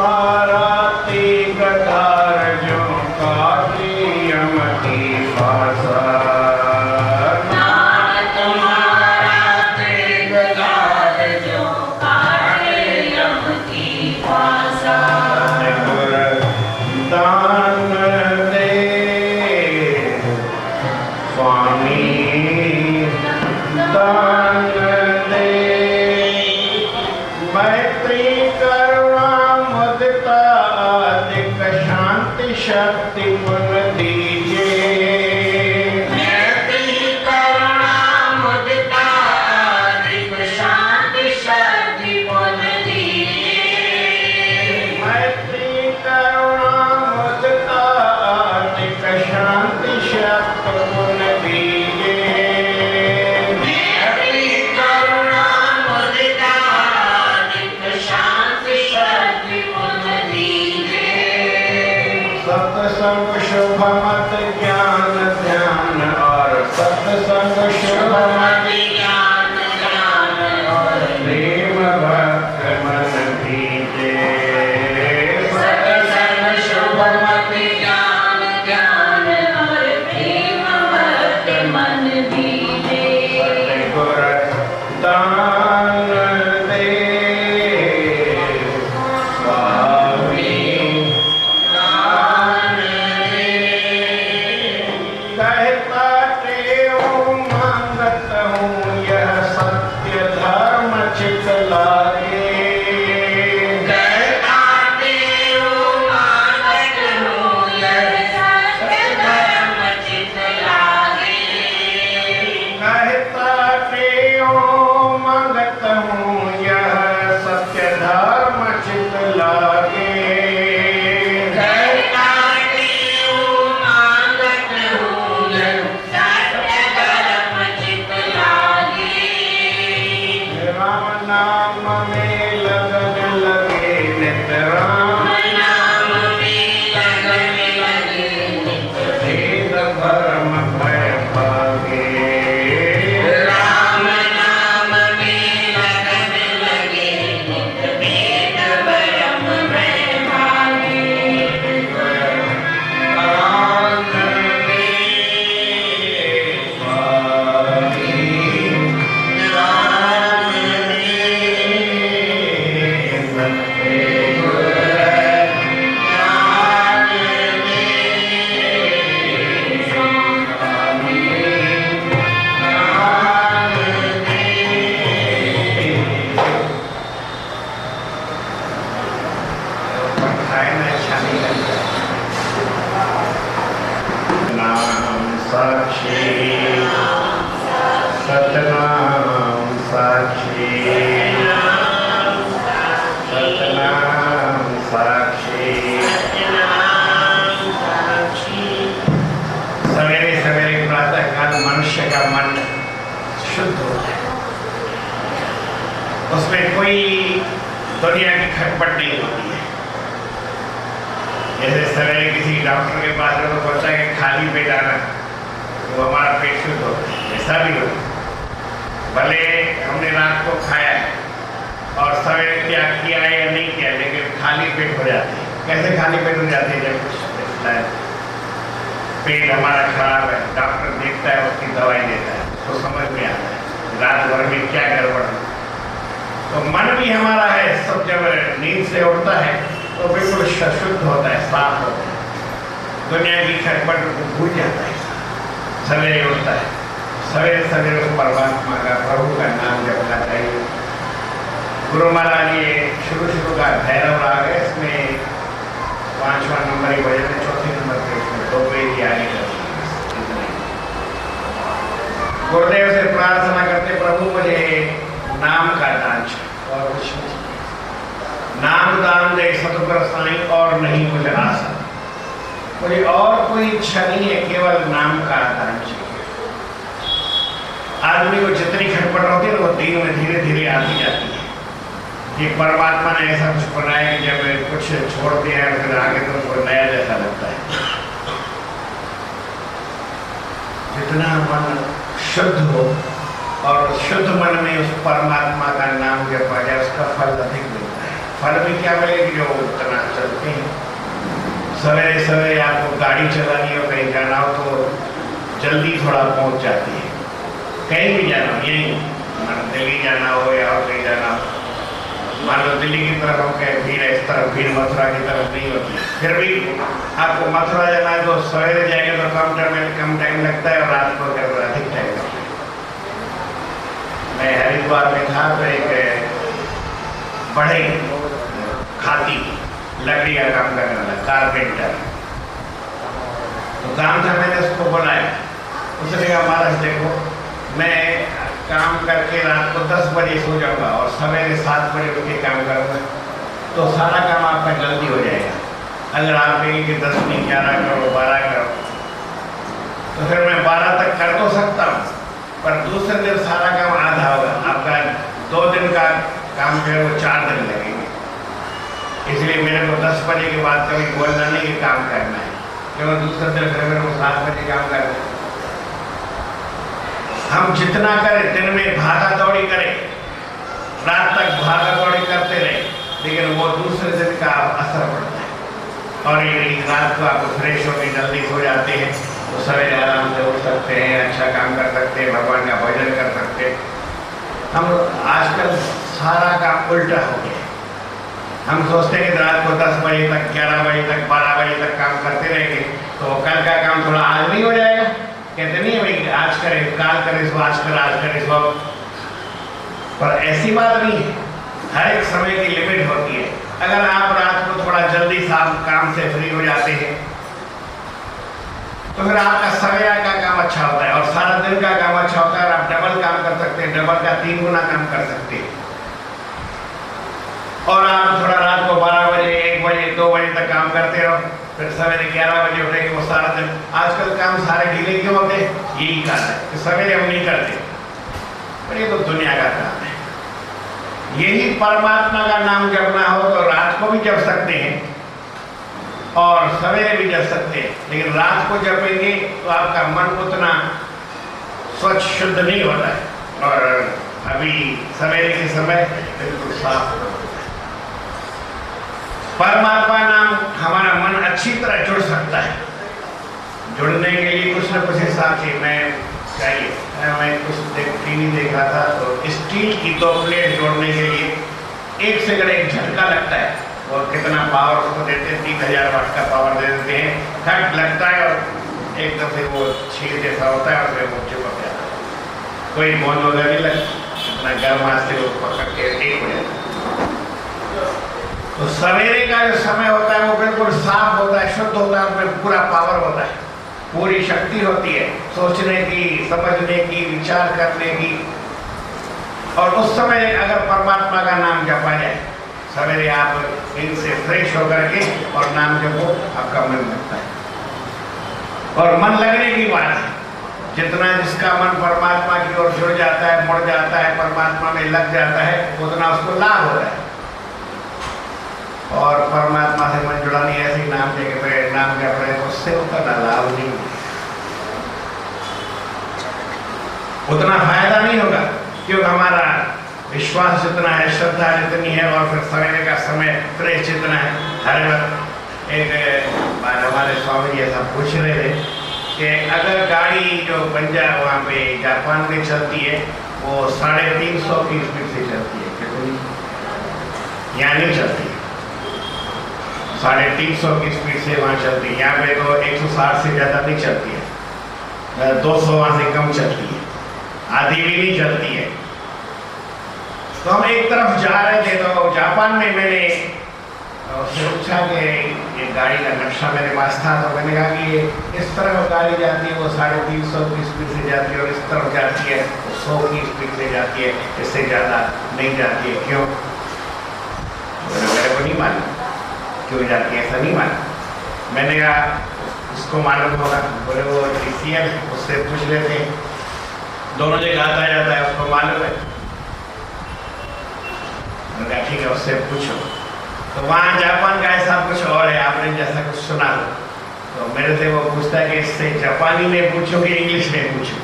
तुम्हारा तीगधार जो काटी यम की भाषा। दान तुम्हारा तीगधार जो काटे यम की भाषा। दान दे स्वामी, दान दे मैत्री करुणा मुदिता अधिक शांति शक्ति गुण दीजिए। मैत्री करुणा मुदिता अधिक शांति शक्ति गुण दीजिए। मैत्री करुणा मुदिता अधिक शांति शक्ति गुण दीजिए। मैत्री करुणा मुदिता अधिक शांति शक्ति गुण दीजिए। सत्संग शुभ मत ज्ञान ध्यान और सत्संग शुभ मत ज्ञान ज्ञान और प्रेम भक्त मन दीजे। सत्संग शुभ मत ज्ञान ज्ञान और प्रेम भक्त मन दीजिए। गुर दान दे स्वामी, दान दे कहता टेऊ मांगत हूँ यह सत्य धर्म चित लागे। कहता देव मांगत हूँ यह सत्य धर्म चित लागे। कहता टेऊ मांगत हूँ यह सत्य धर्म चित लागे। कहता देव मांगत हूँ यह सत्य धर्म चित लागे। राम नाम में लगन लगे नित राम, नाम में लगन लगे नित भेद भरम भय भागे। राम नाम में लगन लगे नित भेद भरम भय भागे। दान दे स्वामी, दान दे सत्य गुर दान दे स्वामी, दान दे। खाना अच्छा नहीं लगता। नाम साक्षी, सतनाम साक्षी, सतनाम साक्षी। सवेरे सवेरे प्रातः काल मनुष्य का मन शुद्ध होता है, उसमें कोई दुनिया की खटपट नहीं होती है। जैसे सवेरे किसी डॉक्टर के पास जब बोलता है कि खाली पेट आना, तो हमारा पेट शुद्ध होता है। ऐसा भी होता है, भले हमने रात को खाया है और सवेरे त्याग किया है या नहीं किया, लेकिन खाली पेट हो जाती है। कैसे खाली पेट हो जाती है? जब कुछ मिलता है, पेट हमारा खराब है, डॉक्टर देखता है, उसकी दवाई देता है, तो समझ में आता है रात भर में क्या गड़बड़ है। तो मन भी हमारा है, सब जब नींद से उठता है तो बिल्कुल शुद्ध होता है, साफ होता है, दुनिया की खटपट को भूल जाता है। सवेरे उठता है, सवेरे सवेरे उस परमात्मा का, प्रभु का नाम जपना चाहिए। गुरु महाराज ये शुरू का भैरव राग है, इसमें 5वां नंबर ही भजन है, 4 नंबर पे इसमें 2 पेज आगे करती है। गुरुदेव से प्रार्थना करते, प्रभु मुझे नाम का दान चाहिए और कुछ नहीं। नाम दान दे सतगुरु साईं और नहीं मुझे आशा, मुझे और कोई इच्छा नहीं है, केवल नाम का दान चाहिए। आदमी को जितनी खटपट होती है वो दिन में धीरे धीरे आती जाती है। ये परमात्मा ने ऐसा कुछ बनाया कि जब कुछ छोड़ दिया है फिर आगे तो कोई नया जैसा लगता है। जितना मन शुद्ध हो और शुद्ध मन में उस परमात्मा का नाम जपा जाए, उसका फल अधिक मिलता है। फल भी क्या मिलेगी? जो उतना सवेरे सवेरे आपको गाड़ी चलानी हो, कहीं जाना हो तो जल्दी थोड़ा पहुंच जाती है। कहीं भी जाना हो, यहीं मान दिल्ली जाना हो या और कहीं जाना हो, मान लो दिल्ली की तरफ हम कहें भीड़ है, इस तरफ भीड़ मथुरा की तरफ नहीं होती, फिर भी आपको मथुरा जाना है तो सवेरे जाएंगे तो कम टाइम लगता है और रात को अगर अधिक टाइम लगता है। मैं हरिद्वार में था तो एक बड़े खाती लकड़ी का काम करने वाला कारपेंटर, तो काम था, मैंने उसको बुलाया। उसने कहा महाराज देखो, मैं काम करके रात को 10 बजे सो जाऊंगा और सवेरे 7 बजे उठ के काम करूंगा, तो सारा काम आपका जल्दी हो जाएगा। अगर आप कहेंगे कि 10 नहीं 11 करो 12 करो, तो फिर मैं 12 तक कर तो सकता हूँ, पर दूसरे दिन सारा काम आधा होगा। आपका 2 दिन का काम जो है वो 4 दिन लगेंगे। इसलिए मेरे को 10 बजे के बाद कभी बोलना नहीं कि काम करना है, क्योंकि दूसरे दिन फिर मेरे को 7 बजे काम करना है। हम जितना करें, दिन में भागा दौड़ी करें, रात तक भागा दौड़ी करते रहे, लेकिन वो दूसरे दिन का असर पड़ता है। और ये रात को आप फ्रेश होकर जल्दी सो जाते हैं तो सवेरे आराम से उठ सकते हैं, अच्छा काम कर सकते हैं, भगवान का भजन कर सकते हैं। हम आजकल सारा काम उल्टा हो गया। हम सोचते हैं कि रात को 10 बजे तक 11 बजे तक 12 बजे तक काम करते रहेंगे तो कल का काम थोड़ा आज नहीं हो जाएगा। कहते नहीं भाई आज करे काल करे सो आज कर, आज करे सो, पर ऐसी बात नहीं है। हर एक समय की लिमिट होती है। अगर आप रात को थोड़ा जल्दी काम से फ्री हो जाते हैं तो फिर आपका सवेरा का काम अच्छा होता है और सारा दिन का काम अच्छा होता है और आप डबल काम कर सकते हैं, डबल का 3 गुना काम कर सकते हैं। और आप थोड़ा रात को 12 बजे 1 बजे 2 बजे तक काम करते रहो, फिर सवेरे 11 बजे उठेंगे, वो सारा दिन। आजकल काम सारे ढीले क्यों होते? यही कारण है कि सवेरे हम नहीं करते, पर ये तो दुनिया का काम है। यही परमात्मा का नाम जपना हो तो रात को भी जप सकते हैं और सवेरे भी जप सकते हैं, लेकिन रात को जपेंगे तो आपका मन उतना स्वच्छ शुद्ध नहीं होता है और अभी सवेरे के समय बिल्कुल साफ होता है। परमात्मा नाम हमारा मन अच्छी तरह जुड़ सकता है। जुड़ने के लिए कुछ न कुछ हिसाब से मैं कुछ टीवी देख रहा था तो स्टील की 2 प्लेट जोड़ने के लिए एक से एक झटका लगता है और कितना पावर उसको देते हैं, 3000 वाट का पावर दे देते हैं। खट लगता है और एकदम से वो छील जैसा होता है और फिर वो चिपक जाता है। कोई बॉल वगैरह नहीं लगता, इतना गर्म हाथ से वो पकड़ के एक हो जाता है। तो सवेरे का जो समय होता है वो बिल्कुल साफ होता है, शुद्ध होता है, उसमें पूरा पावर होता है, पूरी शक्ति होती है सोचने की, समझने की, विचार करने की। और उस समय अगर परमात्मा का नाम जपा जाए सवेरे, आप इनसे फ्रेश होकर के और नाम जपो, आपका मन लगता है। और मन लगने की बात है, जितना जिसका मन परमात्मा की ओर जुड़ जाता है, मुड़ जाता है, परमात्मा में लग जाता है, उतना उसको लाभ होता है। और परमात्मा से मन जुड़ा नहीं, ऐसे ही नाम लेके पे नाम जप रहे हैं, उससे उतना लाभ नहीं, उतना फायदा नहीं होगा, क्योंकि हमारा विश्वास जितना है, श्रद्धा जितनी है और फिर सवेरे का समय फ्रेश जितना है। हर वक्त एक बार हमारे स्वामी जी ऐसा पूछ रहे थे कि अगर गाड़ी जो वहाँ पे जापान में चलती है वो 350 की स्पीड से चलती है, कितनी यहाँ नहीं चलती, 350 की स्पीड से वहाँ चलती है। यहाँ पे तो 160 से ज़्यादा नहीं चलती है, 200 वहाँ से कम चलती है, आधी भी नहीं चलती है। तो हम एक तरफ जा रहे थे तो जापान में मैंने उससे पूछा कि ये गाड़ी का नक्शा मेरे पास था, तो मैंने कहा कि ये इस तरफ गाड़ी जाती है वो 350 की स्पीड से जाती है और इस तरफ जाती है वो 100 की स्पीड से जाती है, इससे ज़्यादा नहीं जाती है। क्यों? मेरे को नहीं मालूम क्यों जाती है, ऐसा नहीं मालूम। मैंने कहा उसको मालूम होगा। बोले वो DCL, उससे पूछ लेते हैं, दोनों जगह आता जाता है, उसको मालूम है। मैंने कहा ठीक है, उससे पूछो। तो वहाँ जापान का ऐसा कुछ और है, आपने जैसा कुछ सुना हो। तो मेरे से वो पूछता है कि इससे जापानी में पूछो कि इंग्लिश में पूछो।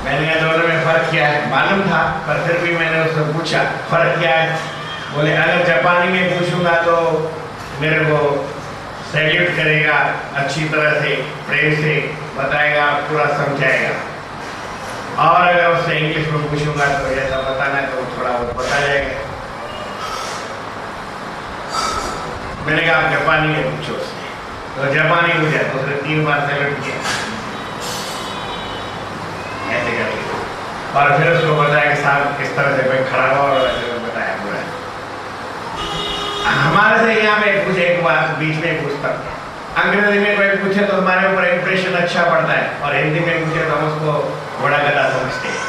मैंने कहा दोनों में फ़र्क क्या है? मालूम था, पर फिर भी मैंने उससे पूछा फ़र्क क्या है। बोले अगर जापानी में पूछूंगा तो मेरे को सैल्यूट करेगा, अच्छी तरह से प्रेम से बताएगा, पूरा समझाएगा। और अगर उससे इंग्लिश में पूछूंगा तो ऐसा बताना है तो थोड़ा वो बता जाएगा। मैंने कहा आप जापानी में पूछो उससे, तो जापानी हो जाए तो उसने 3 बार सैल्यूट किया, ऐसे करके। और फिर उसको बताया कि साहब किस तरह से मैं खड़ा हुआ और ऐसे बताया पूरा। हमारे से यहाँ पे पूछे एक बात बीच में पूछता, अंग्रेजी में कोई पूछे तो हमारे ऊपर इंप्रेशन अच्छा पड़ता है, और हिंदी में पूछे तो हम उसको बड़ा गधा समझते हैं,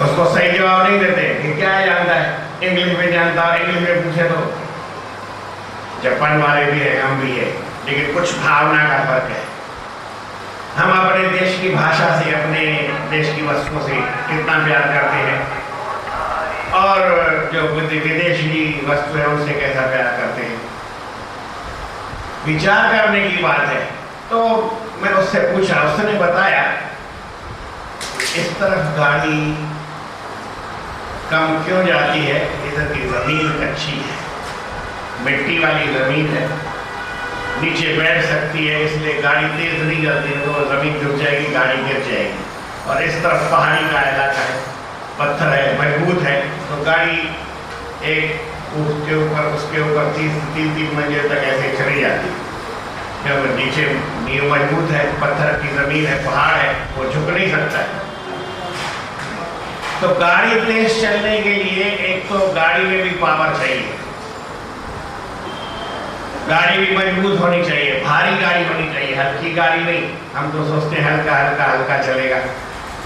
उसको सही जवाब नहीं देते कि क्या जानता है, इंग्लिश में जानता है। इंग्लिश में पूछे तो जापान वाले भी है, हम भी है, लेकिन कुछ भावना का फर्क है। हम अपने देश की भाषा से, अपने देश की वस्तुओं से कितना प्यार करते हैं, और जो विदेशी वस्तु है उनसे कैसा प्यार करते हैं, विचार करने की बात है। तो मैं उससे पूछा, उसने बताया इस तरफ गाड़ी कम क्यों जाती है, इधर की जमीन कच्ची है, मिट्टी वाली जमीन है, नीचे बैठ सकती है, इसलिए गाड़ी तेज नहीं जाती है, तो जमीन झुक जाएगी, गाड़ी गिर जाएगी। और इस तरफ पहाड़ी का इलाका है, पत्थर है, मजबूत है, तो गाड़ी एक उसके ऊपर 3 मंजिल तक ऐसे चली जाती है। जब नीचे मजबूत है, पत्थर की जमीन है, पहाड़ है, वो झुक नहीं सकता है। तो गाड़ी तेज चलने के लिए एक तो गाड़ी में भी पावर चाहिए, गाड़ी भी मजबूत होनी चाहिए, भारी गाड़ी होनी चाहिए, हल्की गाड़ी नहीं। हम तो सोचते हैं हल्का हल्का हल्का चलेगा,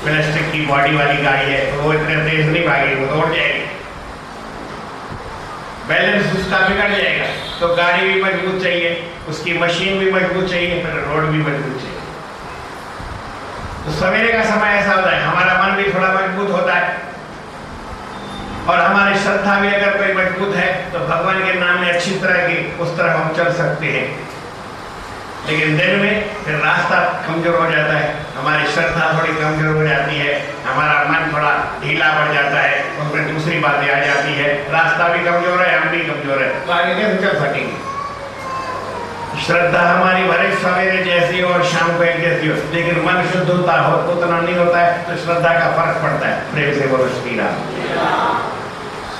प्लास्टिक की बॉडी वाली गाड़ी है तो वो इतने तेज नहीं भागेगी, वो दौड़ जाएगी, बैलेंस उसका बिगड़ जाएगा। तो गाड़ी भी मजबूत चाहिए, उसकी मशीन भी मजबूत चाहिए, फिर रोड भी मजबूत चाहिए। तो सवेरे का समय ऐसा होता है, हमारा मन भी थोड़ा मजबूत होता है, और हमारी श्रद्धा भी अगर कोई मजबूत है तो भगवान के नाम में अच्छी तरह की उस तरह हम चल सकते हैं। लेकिन दिन में फिर रास्ता कमजोर हो जाता है, हमारी श्रद्धा थोड़ी कमजोर हो जाती है, हमारा मन थोड़ा ढीला पड़ जाता है, उसमें दूसरी बातें आ जाती है, रास्ता भी कमजोर है, हम भी कमजोर है, तो आगे कैसे चल सकेंगे। श्रद्धा हमारी भले सवेरे जैसी और शाम को एक जैसी हो, लेकिन मन शुद्ध होता हो उतना नहीं होता है, तो श्रद्धा का फर्क पड़ता है। प्रेम से बोलो श्री राम।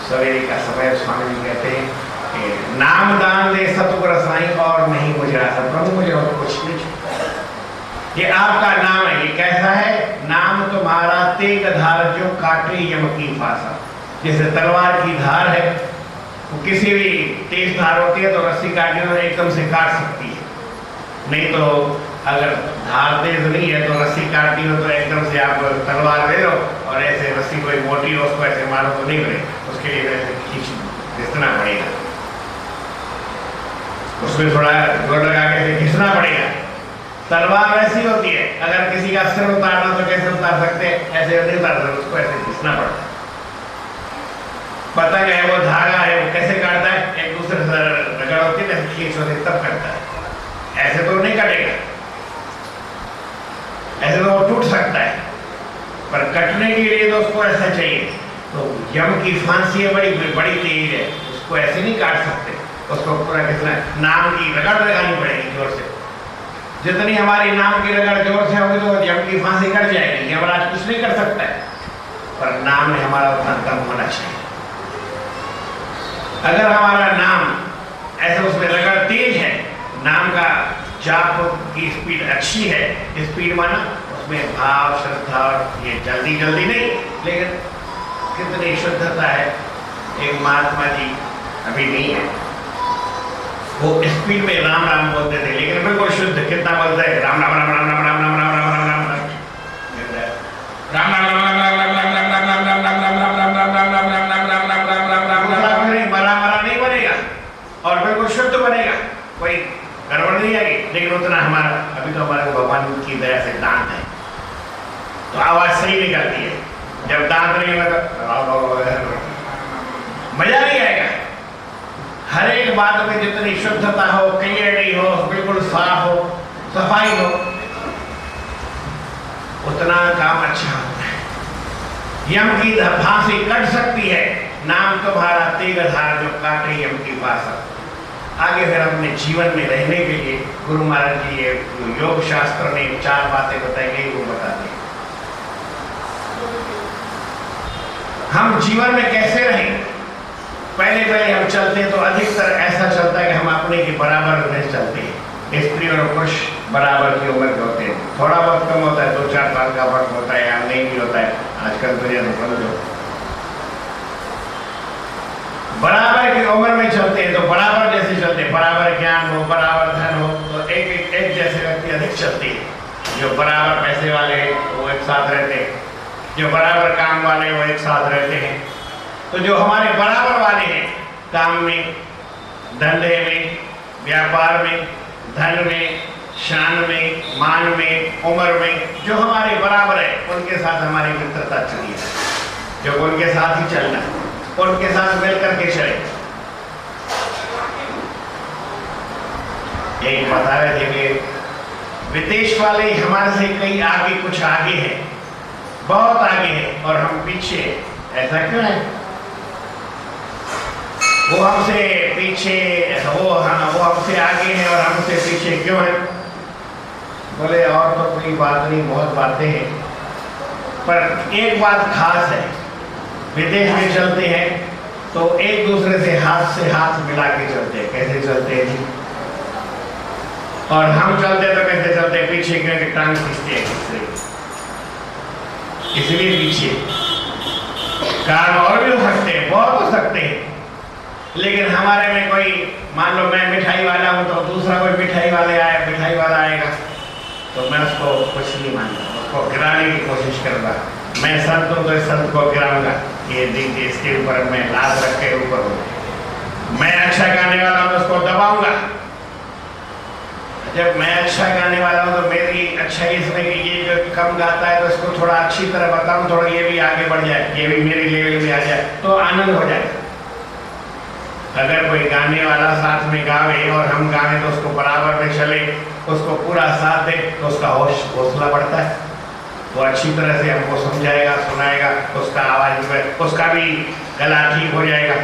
सवेरे का समय स्वामी जी कहते हैं कि नाम दान दे सतगुरु साईं, और नहीं मुझे आशा, प्रभु मुझे और कुछ नहीं चाहिए। ये आपका नाम है, ये कैसा है? नाम तुम्हारा तेग धार जो काटे यम की फांसा। जैसे तलवार की धार है, वो किसी भी तेज धार होती है तो रस्सी काटने में एकदम से काट सकती है, नहीं तो अगर धार तेज नहीं है तो रस्सी काटती हो तो एकदम से आप तलवार ले लो और ऐसे रस्सी कोई मोटी हो उसको ऐसे मारो तो नहीं बने, उसके लिए ऐसे खींच घिसना पड़ेगा, उसमें थोड़ा जोर लगा के घिसना पड़ेगा। तलवार वैसी होती है, अगर किसी का सिर उतारना तो कैसे उतार सकते हैं, ऐसे नहीं उतार सकते, उसको ऐसे घिसना पड़ता है। पतंग है, वो धागा है, वो कैसे काटता है, एक दूसरे से रगड़ होती है, खींच होती तब करता है, ऐसे तो नहीं कटेगा, ऐसे तो वो टूट सकता है, पर कटने के लिए तो उसको ऐसा चाहिए। तो यम की फांसी बड़ी बड़ी तेज है, उसको ऐसे नहीं काट सकते, उसको पूरा कितना नाम की रगड़ लगानी पड़ेगी जोर से। जितनी हमारी नाम की रगड़ जोर से होगी तो यम की फांसी कट जाएगी, यमराज कुछ नहीं कर सकता है, पर नाम में हमारा उतना दम होना चाहिए। अगर हमारा नाम ऐसे उसमें रगड़ तेज है, नाम का जाप की स्पीड अच्छी है, स्पीड माना उसमें भाव श्रद्धा, ये जल्दी जल्दी नहीं, लेकिन कितनी शुद्धता है। एक महात्मा जी अभी नहीं है, वो स्पीड में राम राम बोलते थे, लेकिन बिल्कुल शुद्ध, कितना बोलते हैं राम राम राम राम राम राम राम राम राम राम राम राम और बिल्कुल शुद्ध बनेगा, कोई गड़बड़ नहीं आएगी। लेकिन उतना हमारा अभी तो हमारे भगवान की दया से दांत है, तो आवाज सही निकलती है। जब दांत नहीं होगा तो मजा नहीं आएगा। हर एक बात में जितनी शुद्धता हो, क्लियरिटी हो, बिल्कुल साफ हो, सफाई हो, उतना काम अच्छा होता है। यम की फांसी कट सकती है, नाम तुम्हारा तेग धार जो काटे यम की फांसा। आगे फिर अपने जीवन में रहने के लिए गुरु महाराज जी ये योग शास्त्र ने 4 बातें बताई गई वो बताते हैं। हम जीवन में कैसे रहें? पहले हम चलते हैं तो अधिकतर ऐसा चलता है कि हम अपने के बराबर में चलते हैं। स्त्री और पुरुष बराबर की उम्र के होते हैं, थोड़ा बहुत कम होता है, 2-4 साल का फर्क होता है या नहीं भी होता है। आजकल तो जैसे समझो बराबर की उम्र में चलते हैं तो बराबर जैसे चलते हैं, बराबर ज्ञान हो, बराबर धन हो तो एक जैसे व्यक्ति अधिक चलते हैं। जो बराबर पैसे वाले हैं वो एक साथ रहते हैं, जो बराबर काम वाले वो एक साथ रहते हैं। तो जो हमारे बराबर वाले हैं काम में, धंधे में, व्यापार में, धन में, शान में, मान में, उम्र में, जो हमारे बराबर है उनके साथ हमारी मित्रता चली है। जो उनके साथ ही चलना, उनके साथ मिल करके चले। एक बता रहे थे कि विदेश वाले हमारे से कई आगे, कुछ आगे हैं, बहुत आगे हैं और हम पीछे। ऐसा क्यों है? वो हमसे पीछे, वो हमसे आगे हैं और हमसे पीछे क्यों है? बोले और तो कोई बात नहीं, बहुत बातें हैं, पर एक बात खास है। विदेश में चलते हैं तो एक दूसरे से हाथ मिला के चलते हैं। कैसे चलते हैं जी? और हम चलते तो कैसे चलते हैं? पीछे क्योंकि टांग खींचते हैं इसलिए पीछे। कारण और भी हो सकते हैं, बहुत हो सकते हैं, लेकिन हमारे में कोई, मान लो मैं मिठाई वाला हूँ तो दूसरा कोई मिठाई वाला आएगा तो मैं उसको कुछ नहीं मानता, उसको गिराने की कोशिश करूँगा। मैं संत हूँ तो इस संत को गिराऊंगा, ये देखिए इसके ऊपर मैं लात रख के ऊपर हूँ। मैं अच्छा गाने वाला हूँ तो उसको दबाऊंगा। जब मैं अच्छा गाने वाला हूँ तो मेरी अच्छाई इसमें कि ये जो कम गाता है तो इसको थोड़ा अच्छी तरह बताऊँ, थोड़ा ये भी आगे बढ़ जाए, ये भी मेरी लेवल में आ जाए तो आनंद हो जाए। अगर कोई गाने वाला साथ में गावे और हम गाने तो उसको बराबर में चले, उसको पूरा साथ दे तो उसका हौसला बढ़ता है। वो अच्छी तरह से हमको समझाएगा, सुनाएगा, उसका आवाज में उसका भी गला ठीक हो जाएगा।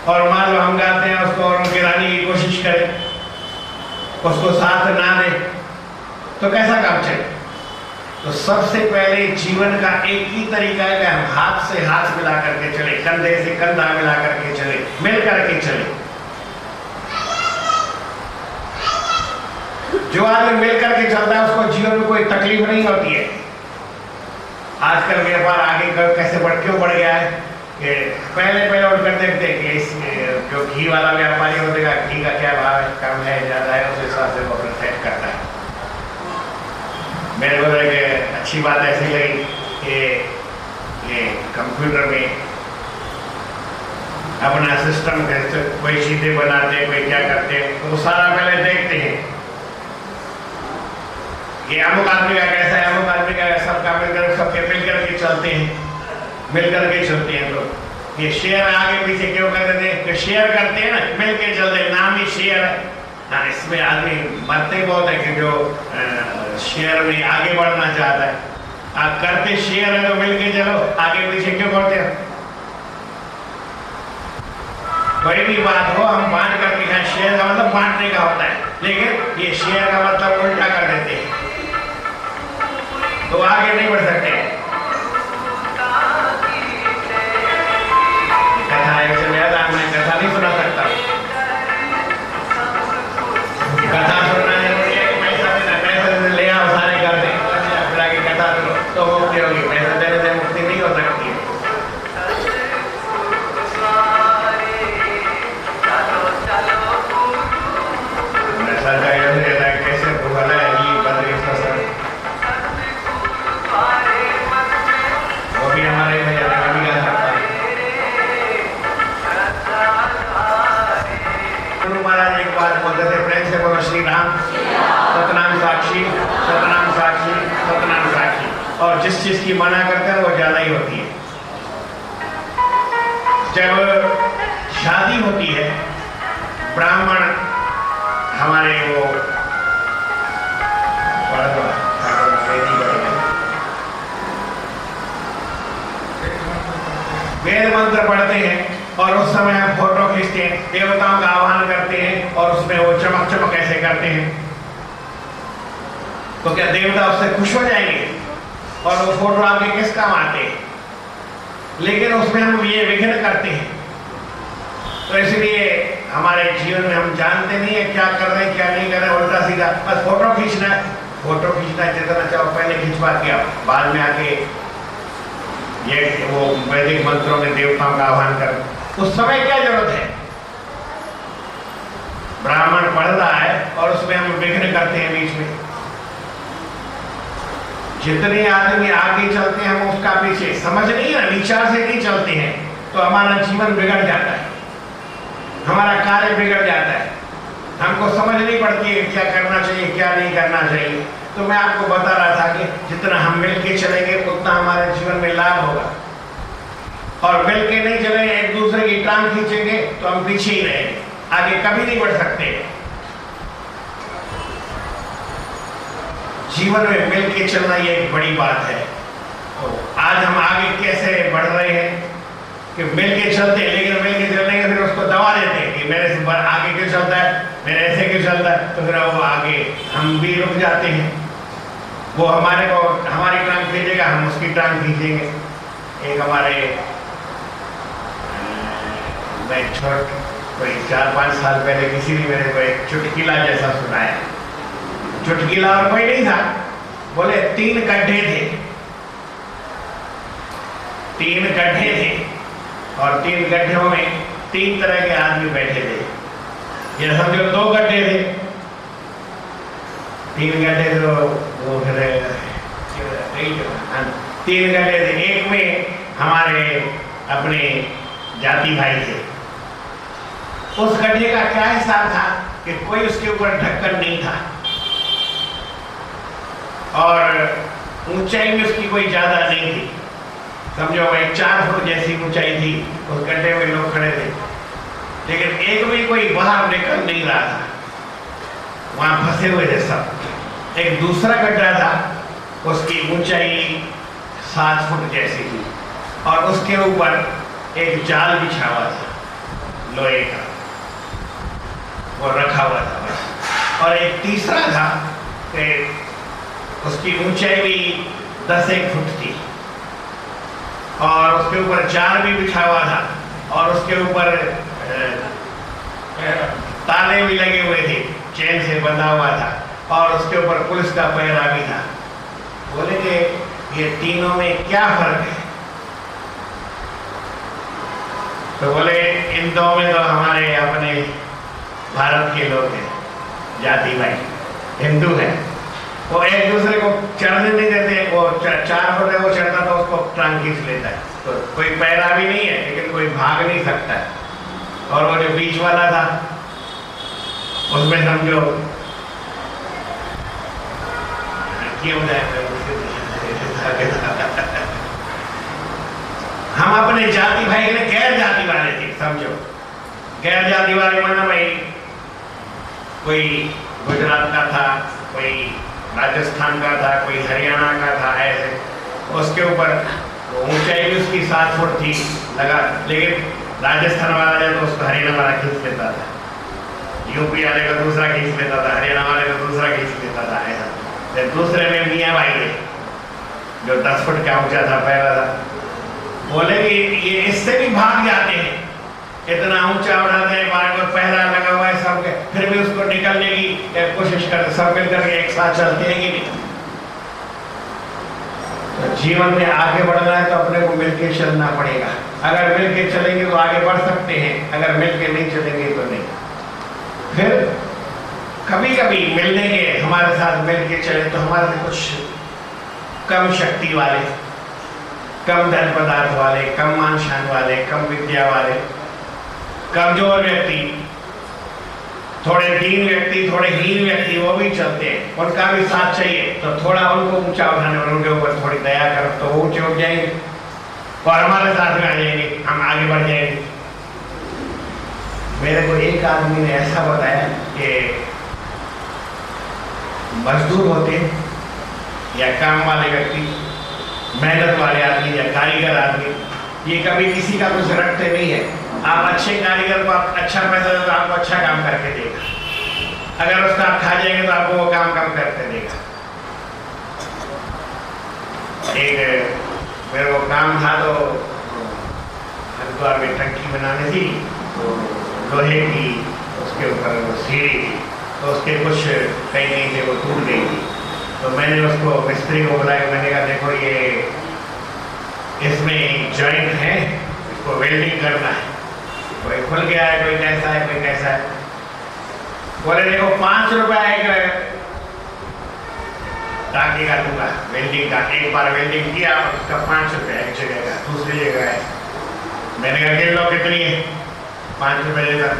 और मान लो हम गाते हैं उसको और गिराने की कोशिश करें, उसको साथ ना दे तो कैसा काम चले? तो सबसे पहले जीवन का एक ही तरीका है कि हम हाथ से हाथ मिला करके चले, कंधे से कंधा मिला करके चले, मिल करके चले। जो आदमी मिल करके चलता है उसको जीवन में कोई तकलीफ नहीं होती है। आजकल व्यापार आगे कैसे क्यों बढ़ गया है कि पहले उठकर देखते कि इस जो घी वाला व्यापारी होगा, घी का क्या भाव है, कम है, ज्यादा है, उस हिसाब से वो अपना सेट करता है। मेरे को एक अच्छी बात ऐसी लगी कि ये कंप्यूटर में अपना सिस्टम कैसे कोई चीजें बनाते, कोई क्या करते, तो वो सारा पहले देखते हैं ये अमुक आदमी का कैसा है, अमुक आदमी का सबका सबके मिलकर के चलते हैं। तो ये शेयर आगे पीछे क्यों कर देते हैं? शेयर करते हैं ना, मिल के चलते, नाम ही शेयर है। हाँ, इसमें आदमी मरते बहुत है कि जो शेयर में आगे बढ़ना चाहता है। आप करते शेयर है तो मिल के चलो, आगे पीछे क्यों करते हो? कोई भी बात हो हम बांट करके खाएं। शेयर का मतलब बांटने का होता है, लेकिन ये शेयर का मतलब उल्टा कर देते हैं तो आगे नहीं बढ़ सकते। कथा है वैसे मेरा मैं कथा नहीं सुना सकता। कथा सुनना जरूरी है कि पैसा ले आओ सारे घर से, फिर आगे कथा सुनो तो मुक्ति होगी। पैसा देने से मुक्ति नहीं हो सकती है। कैसे भूगल है ये बद्री फसल, वो भी हमारे भैया ने कभी गा सकता है। गुरु महाराज एक बात बोलते थे, प्रेम से बोलो श्री राम सतनाम साक्षी, सतनाम साक्षी, सतनाम साक्षी। और जिस चीज की मना करते हैं वो ज्यादा ही होती है। जब शादी होती है, ब्राह्मण हमारे वो वेद मंत्र पढ़ते हैं और उस समय हम फोटो खींचते हैं, देवताओं का आह्वान करते हैं और उसमें वो चमक चमक ऐसे करते हैं, तो क्या देवता उससे खुश हो जाएंगे? और वो फोटो आगे किस काम आते हैं? लेकिन उसमें हम ये विघ्न करते हैं। तो इसलिए हमारे जीवन में हम जानते नहीं है क्या कर रहे हैं क्या नहीं कर रहे हैं, उल्टा सीधा बस फोटो खींचना है, फोटो खींचना है, जितना चाहो पहले खिंचवा के आप बाद में आके ये वो वैदिक मंत्रों में देवताओं का आह्वान कर, उस समय क्या जरूरत है? ब्राह्मण पढ़ रहा है और उसमें हम विघ्न करते हैं बीच में। जितने आदमी आगे चलते हैं हम उसका पीछे, समझ नहीं है, विचार से नहीं चलते हैं, तो हमारा जीवन बिगड़ जाता है, हमारा कार्य बिगड़ जाता है, हमको समझ नहीं पड़ती है क्या करना चाहिए क्या नहीं करना चाहिए। तो मैं आपको बता रहा था कि जितना हम मिल के चलेंगे उतना हमारे जीवन में लाभ होगा, और मिल के नहीं चलेंगे, एक दूसरे की टांग खींचेंगे तो हम पीछे ही रहेंगे, आगे कभी नहीं बढ़ सकते। जीवन में मिल के चलना ये एक बड़ी बात है। तो आज हम आगे कैसे बढ़ रहे हैं कि मिल के चलते हैं, लेकिन मिल के चलने के फिर उसको दबा देते हैं कि मेरे से आगे क्यों चलता है, मेरे ऐसे क्यों चलता है, तो फिर वो आगे हम भी रुक जाते हैं। वो हमारे को हमारी टांग खींचेगा, हम उसकी टांग खींचेंगे। एक हमारे मैं कोई 4-5 साल पहले किसी ने मेरे को एक चुटकिला जैसा सुनाया। चुटकिला और कोई नहीं था, बोले 3 गड्ढे थे, 3 गड्ढे थे और 3 गड्ढों में 3 तरह के आदमी बैठे थे। ये समझो 2 गड्ढे थे, 3 गड्ढे तो वो फिर 3 गड्ढे थे। एक में हमारे अपने जाति भाई थे। उस गड्ढे का क्या हिसाब था कि कोई उसके ऊपर ढक्कन नहीं था और ऊंचाई में उसकी कोई ज्यादा नहीं थी, समझो भाई 4 फुट जैसी ऊंचाई थी। उस गड्ढे में लोग खड़े थे, लेकिन एक भी कोई बाहर निकल नहीं रहा था, वहां फंसे हुए थे सब। एक दूसरा गड्ढा था, उसकी ऊंचाई 7 फुट जैसी थी और उसके ऊपर एक जाल बिछा हुआ था लोहे का, वो रखा हुआ था बस। और एक तीसरा था कि उसकी ऊंचाई भी 10-1 फुट थी और उसके ऊपर जाल भी बिछा हुआ था और उसके ऊपर ताले भी लगे हुए थे, चेन से बंधा हुआ था और उसके ऊपर पुलिस का पहरा भी था। बोले कि ये तीनों में क्या फर्क है? तो बोले इन 2 में तो हमारे अपने भारत के लोग हैं, जाति भाई हिंदू हैं, वो एक दूसरे को चढ़ने नहीं देते। वो 4 फुट है, वो चढ़ता तो उसको टांग खींच लेता है, तो कोई पैरा भी नहीं है, लेकिन कोई भाग नहीं सकता है। और वो जो बीच वाला था उसमें समझो क्यों हम अपने जाति भाई के गैर जाति वाले थे, समझो गैर जाति वाले माना भाई कोई गुजरात का था, कोई राजस्थान का था, कोई हरियाणा का था, ऐसे। उसके ऊपर ऊंचाई भी उसकी 7 फुट थी लगा, लेकिन राजस्थान वाला है तो उसको हरियाणा वाला खींच लेता था, यूपी वाले को दूसरा खींच लेता था, हरियाणा वाले को दूसरा खींच लेता था, ऐसा। फिर दूसरे में मियाँ भाई थे जो 10 फुट का ऊंचा था, पहला था। बोले कि ये इससे भी भाग जाते हैं, इतना ऊंचा उड़ाते हैं, बार बार पहरा लगा हुआ है सबके, फिर भी उसको निकलने की कोशिश करते, सब मिलकर के एक साथ चलते हैं कि नहीं। तो जीवन में आगे बढ़ना है तो अपने को मिलके चलना पड़ेगा। अगर मिलके चलेंगे तो आगे बढ़ सकते हैं, अगर मिलके नहीं चलेंगे तो नहीं। फिर कभी कभी मिलने के हमारे साथ मिलके चले तो हमारे से कुछ कम शक्ति वाले, कम धन पदार्थ वाले, कम मान शान वाले, कम विद्या वाले, कमजोर व्यक्ति, थोड़े दीन व्यक्ति, थोड़े हीन व्यक्ति, वो भी चलते हैं, उनका भी साथ चाहिए। तो थोड़ा उनको ऊंचा उठाने और उनके ऊपर थोड़ी दया करो तो वो ऊंचे उठ जाएंगे और हमारे साथ में आ जाएंगे, हम आगे बढ़ जाएंगे। मेरे को एक आदमी ने ऐसा बताया कि मजदूर होते या काम वाले व्यक्ति, मेहनत वाले आदमी या कारीगर आदमी, ये कभी किसी का कुछ रखते नहीं है, आप अच्छे कारीगर को आप अच्छा पैसा दे तो आपको अच्छा काम करके देगा, अगर उसका आप खा जाएंगे तो आपको वो काम कम करके देगा। एक मेरे को काम था तो हरिद्वार में टंकी बनानी थी, तो लोहे की उसके ऊपर वो सीढ़ी थी, तो उसके कुछ कहीं नहीं थे, वो टूट गई थी। तो मैंने उसको मिस्त्री को बुलाया, मैंने कहा देखो ये इसमें जॉइंट है, इसको वेल्डिंग करना है। कोई खुल गया है, कोई कैसा है, कोई कैसा है। बोले देखो 5 रुपया एक टाके का दूंगा वेल्डिंग का, एक बार वेल्डिंग किया उसका 5 रुपया एक जगह का, दूसरी जगह है। मैंने कहा गिन लो कितनी है, 5 रुपये देगा।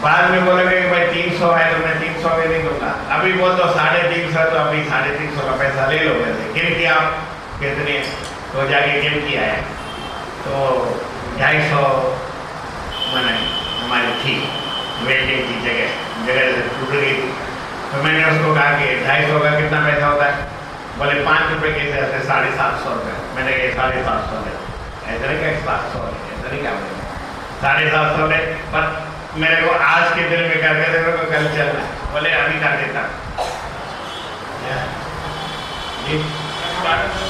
बाद में बोलोगे कि भाई 300 है तो मैं 300 भी नहीं दूंगा, अभी बोल दो 350 है तो अभी 350 का पैसा ले लो मेरे। गिन किया कितने, तो जाके गिन किया है तो 250 बनाई हमारी थी वेल्डिंग की जगह से टूट गई थी। तो मैंने उसको कहा कि 250 का कितना पैसा होता है, बोले 5 रुपये कैसे ऐसे 750 रुपये। मैंने कहा 750 है, ऐसा नहीं क्या 700 है, ऐसा नहीं क्या बोले 750 है, पर मेरे को आज के दिन में करके दे, मेरे को कल चलना है। बोले अभी कर देता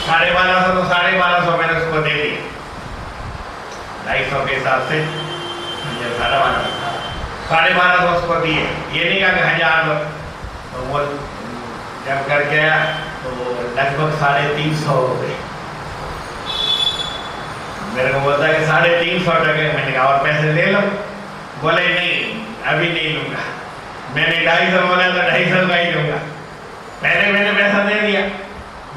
1250 तो 1250 मैंने उसको दे दिया 250 के हिसाब से, 1250 उसको दिए। ये नहीं कहा कि 1000 दो। तो वो जब कर गया तो लगभग 350 हो गए। मेरे को बोलता है कि 350 टके। मैंने कहा और पैसे ले लो, बोले नहीं अभी नहीं लूंगा। मैंने 250 बोला तो 250 का ही लूंगा, पहले मैंने पैसा दे दिया।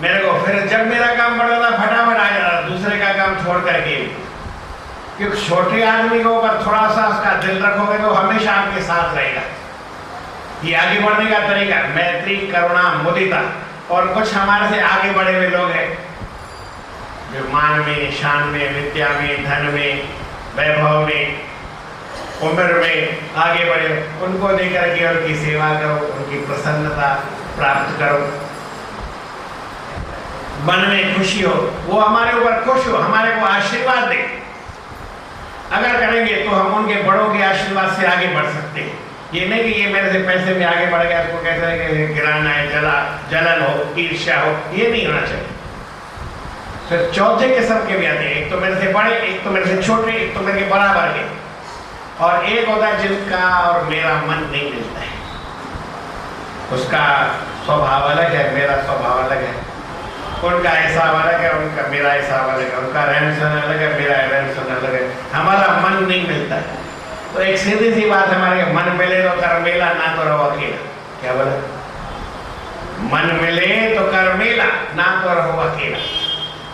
मेरे को फिर जब मेरा काम बढ़ रहा था फटाफट आ जा रहा दूसरे का काम छोड़ करके, क्योंकि छोटे आदमी को अगर थोड़ा सा उसका दिल रखोगे तो हमेशा आपके साथ रहेगा। ये आगे बढ़ने का तरीका मैत्री, करुणा, मुदिता। और कुछ हमारे से आगे बढ़े हुए लोग हैं जो मान में, शान में, विद्या में, धन में, वैभव में, उम्र में आगे बढ़े, उनको लेकर के उनकी सेवा करो, उनकी प्रसन्नता प्राप्त करो, मन में खुशी हो, वो हमारे ऊपर खुश हो, हमारे को आशीर्वाद दे। अगर करेंगे तो हम उनके बड़ों के आशीर्वाद से आगे बढ़ सकते हैं। ये नहीं कि ये मेरे से पैसे में आगे बढ़ गया, उसको कैसे है गिराना है, जलन हो, ईर्ष्या हो, ये नहीं होना चाहिए। फिर चौथे किस्म के भी आते हैं, एक तो मेरे से बड़े, एक तो मेरे से छोटे, एक तो मेरे बराबर के, और एक होता है जिनका और मेरा मन नहीं मिलता है। उसका स्वभाव अलग है, मेरा स्वभाव अलग है, उनका हिसाब अलग है, उनका मेरा हिसाब अलग है, उनका रहन सहन अलग है, मेरा रहन सहन अलग है, हमारा मन नहीं मिलता है। तो एक सीधी सी बात, हमारे मन मिले तो कर मेला, ना तो रहो अकेला। क्या बोला? मन मिले तो कर मेला, ना तो रहो अकेला।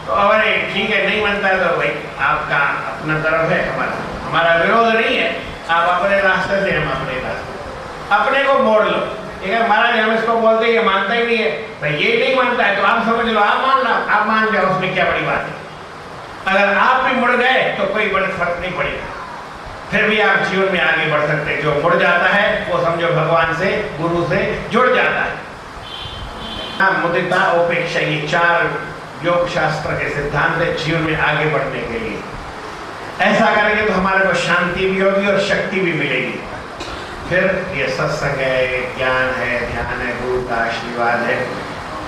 तो अरे ठीक है, नहीं बनता है तो भाई आपका अपना तरफ है, हमारा विरोध नहीं है, आप अपने रास्ते से, हम अपने रास्ते, अपने को मोड़ लो। महाराज हम इसको बोलते ये मानता ही नहीं है, तो ये नहीं मानता है तो आप समझ लो, आप मान लो, आप मान जाओ, उसमें क्या बड़ी बात है। अगर आप भी मुड़ गए तो कोई बड़ा फर्क नहीं पड़ेगा, फिर भी आप जीवन में आगे बढ़ सकते हैं। जो मुड़ जाता है वो समझो भगवान से, गुरु से जुड़ जाता है। मुदिता, उपेक्षा, ये 4 योग शास्त्र के सिद्धांत है जीवन में आगे बढ़ने के लिए। ऐसा करेंगे तो हमारे को शांति भी होगी और शक्ति भी मिलेगी। फिर ये सत्संग है, ज्ञान है, ध्यान है, गुरु का आशीर्वाद है।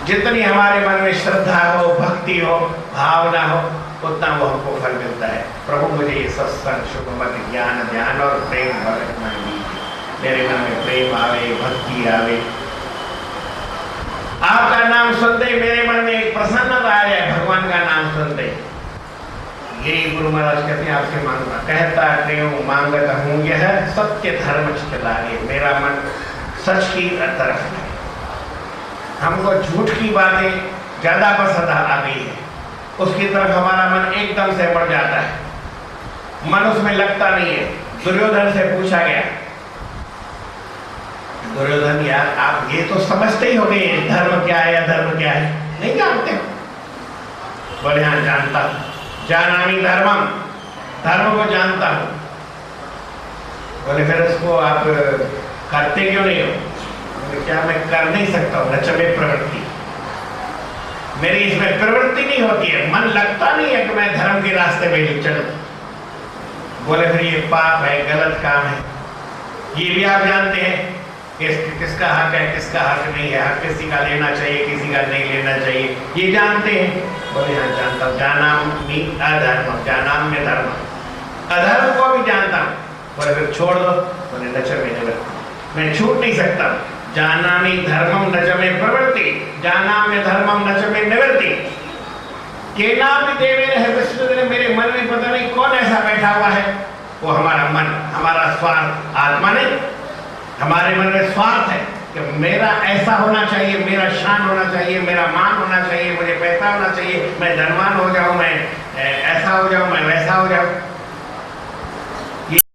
जितनी हमारे मन में श्रद्धा हो, भक्ति हो, भावना हो, उतना वो हमको फल मिलता है। प्रभु मुझे ये सत्संग, शुभमत, ज्ञान, ध्यान और प्रेम बरकना दीजिए। मेरे मन में प्रेम आवे, भक्ति आवे, आपका नाम सुनते मेरे मन में एक प्रसन्नता आ जाए, भगवान का नाम सुनते। यही गुरु महाराज कहते हैं आपसे मांगना, कहता क्यों मांगता हूँ यह सत्य धर्म चितलागे। मेरा मन सच की तरफ है, हमको झूठ की बातें ज्यादा पसंद आ गई है, उसकी तरफ हमारा मन एकदम से बढ़ जाता है, मन उसमें लगता नहीं है। दुर्योधन से पूछा गया, दुर्योधन यार आप ये तो समझते ही होंगे धर्म क्या है, अधर्म क्या है, नहीं जानते हो? बोले हाँ जानता हूं, जानामि धर्मम, धर्म को जानता हूं। बोले फिर उसको आप करते क्यों नहीं हो? बोले क्या मैं कर नहीं सकता हूं, अच्छा में प्रवृत्ति, मेरी इसमें प्रवृत्ति नहीं होती है, मन लगता नहीं है कि मैं धर्म के रास्ते में चलूं। बोले फिर ये पाप है, गलत काम है। ये भी आप जानते हैं कि किसका हक है, किसका हक नहीं है, हक किसी का लेना चाहिए, किसी का नहीं लेना चाहिए, ये जानते हैं? बोले हाँ जानता हूँ। जानामि अधर्मम, जानाम में धर्म, अधर्म को भी जानता हूँ। बोले फिर छोड़ दो। बोले न च मे निवृत्ति, मैं छूट नहीं सकता। जानामि धर्मम न च मे प्रवृत्ति, जानाम्य धर्मम न च मे निवृत्ति। ये नाम भी देवे है विष्णु, मेरे मन में पता नहीं कौन ऐसा बैठा हुआ है, वो हमारा मन, हमारा स्वार्थ, आत्मा नहीं, हमारे मन में स्वार्थ है कि मेरा ऐसा होना चाहिए, मेरा शान होना चाहिए, मेरा मान होना चाहिए, मुझे पैसा होना चाहिए, मैं धनवान हो जाऊं, मैं ऐसा हो जाऊं, मैं वैसा हो जाऊं।